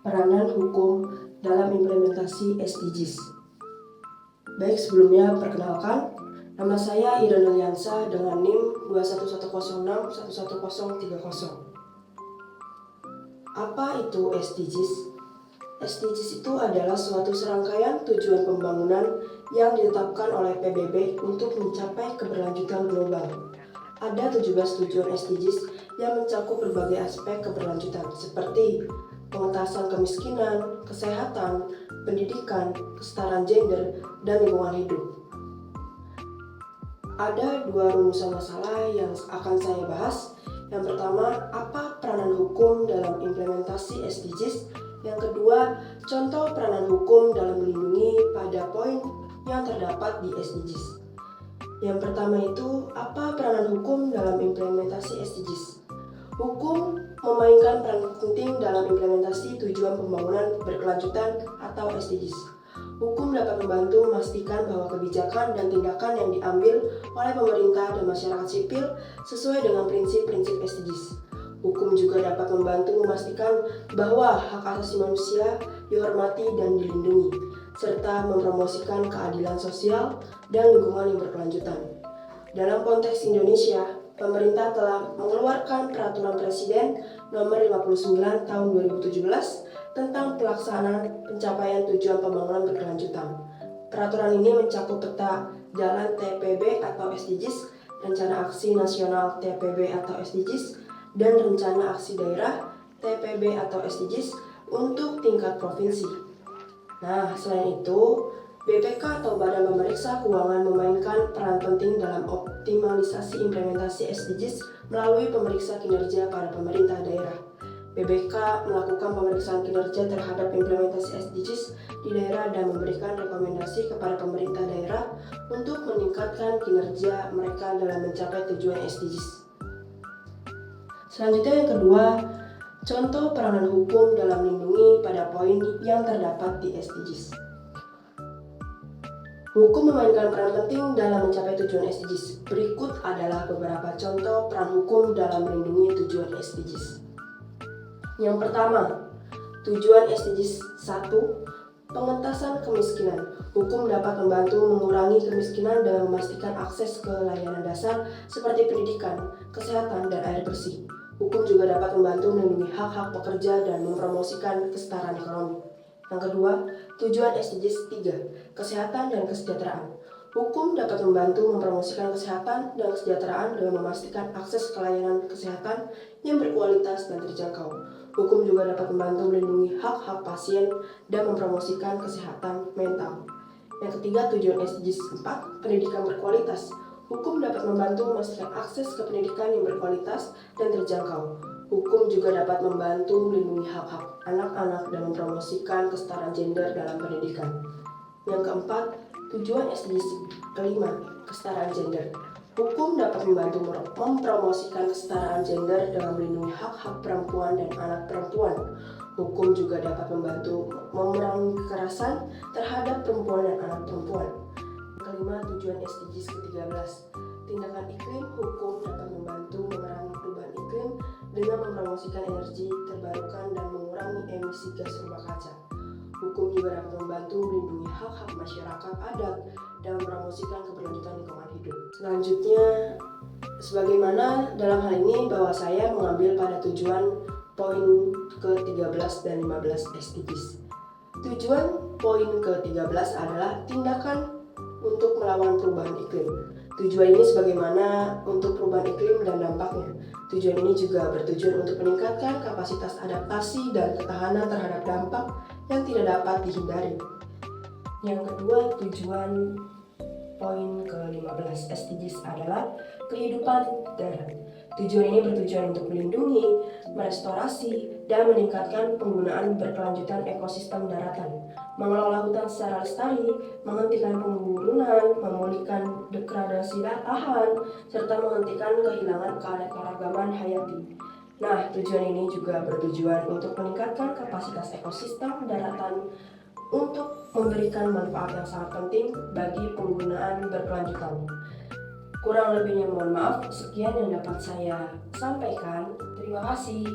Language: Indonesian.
Peranan hukum dalam implementasi SDGs. Baik, sebelumnya perkenalkan, nama saya Ira Neliansa dengan NIM 21106111030. Apa itu SDGs? SDGs itu adalah suatu serangkaian tujuan pembangunan yang ditetapkan oleh PBB untuk mencapai keberlanjutan global. Ada 17 tujuan SDGs yang mencakup berbagai aspek keberlanjutan seperti pengentasan kemiskinan, kesehatan, pendidikan, kesetaraan gender, dan lingkungan hidup. Ada dua rumusan masalah yang akan saya bahas. Yang pertama, apa peranan hukum dalam implementasi SDGs? Yang kedua, contoh peranan hukum dalam melindungi pada poin yang terdapat di SDGs. Yang pertama itu, apa peranan hukum dalam implementasi SDGs? Hukum memainkan peran penting dalam implementasi tujuan pembangunan berkelanjutan atau SDGs. Hukum dapat membantu memastikan bahwa kebijakan dan tindakan yang diambil oleh pemerintah dan masyarakat sipil sesuai dengan prinsip-prinsip SDGs. Hukum juga dapat membantu memastikan bahwa hak asasi manusia dihormati dan dilindungi, serta mempromosikan keadilan sosial dan lingkungan yang berkelanjutan. Dalam konteks Indonesia, pemerintah telah mengeluarkan Peraturan Presiden Nomor 59 Tahun 2017 tentang pelaksanaan pencapaian tujuan pembangunan berkelanjutan. Peraturan ini mencakup peta jalan TPB atau SDGs, rencana aksi nasional TPB atau SDGs, dan rencana aksi daerah TPB atau SDGs untuk tingkat provinsi. Nah, selain itu, BPK atau Badan Pemeriksa Keuangan memainkan peran penting dalam optimalisasi implementasi SDGs melalui pemeriksa kinerja pada pemerintah daerah. BPK melakukan pemeriksaan kinerja terhadap implementasi SDGs di daerah dan memberikan rekomendasi kepada pemerintah daerah untuk meningkatkan kinerja mereka dalam mencapai tujuan SDGs. Selanjutnya yang kedua, contoh peranan hukum dalam melindungi pada poin yang terdapat di SDGs. Hukum memainkan peran penting dalam mencapai tujuan SDGs. Berikut adalah beberapa contoh peran hukum dalam melindungi tujuan SDGs. Yang pertama, tujuan SDGs 1, pengentasan kemiskinan. Hukum dapat membantu mengurangi kemiskinan dengan memastikan akses ke layanan dasar seperti pendidikan, kesehatan, dan air bersih. Hukum juga dapat membantu melindungi hak-hak pekerja dan mempromosikan kesetaraan ekonomi. Yang kedua, tujuan SDGs 3, kesehatan dan kesejahteraan. Hukum dapat membantu mempromosikan kesehatan dan kesejahteraan dengan memastikan akses ke layanan kesehatan yang berkualitas dan terjangkau. Hukum juga dapat membantu melindungi hak-hak pasien dan mempromosikan kesehatan mental. Yang ketiga, tujuan SDGs 4, pendidikan berkualitas. Hukum dapat membantu memastikan akses ke pendidikan yang berkualitas dan terjangkau. Hukum juga dapat membantu melindungi hak-hak anak-anak dan mempromosikan kesetaraan gender dalam pendidikan. Yang keempat, tujuan SDGs kelima, kesetaraan gender. Hukum dapat membantu mempromosikan kesetaraan gender dengan melindungi hak-hak perempuan dan anak perempuan. Hukum juga dapat membantu memerangi kekerasan terhadap perempuan dan anak perempuan. Kelima, tujuan SDGs ke-13, tindakan iklim. Hukum dapat membantu memerangi perubahan iklim dengan mempromosikan energi terbarukan dan mengurangi emisi gas rumah kaca. Hukum juga dapat membantu melindungi hak-hak masyarakat adat dan mempromosikan keberlanjutan lingkungan hidup. Selanjutnya, sebagaimana dalam hal ini bahwa saya mengambil pada tujuan poin ke-13 dan 15 SDGs. Tujuan poin ke-13 adalah tindakan untuk melawan perubahan iklim. Tujuan ini sebagaimana untuk perubahan iklim dan dampaknya. Tujuan ini juga bertujuan untuk meningkatkan kapasitas adaptasi dan ketahanan terhadap dampak yang tidak dapat dihindari. Yang kedua, tujuan poin ke-15 SDGs adalah kehidupan darat. Tujuan ini bertujuan untuk melindungi, merestorasi, dan meningkatkan penggunaan berkelanjutan ekosistem daratan, mengelola hutan secara lestari, menghentikan penggurunan, memulihkan degradasi lahan, serta menghentikan kehilangan keanekaragaman hayati. Nah, tujuan ini juga bertujuan untuk meningkatkan kapasitas ekosistem daratan untuk memberikan manfaat yang sangat penting bagi penggunaan berkelanjutan. Kurang lebihnya mohon maaf, sekian yang dapat saya sampaikan. Terima kasih.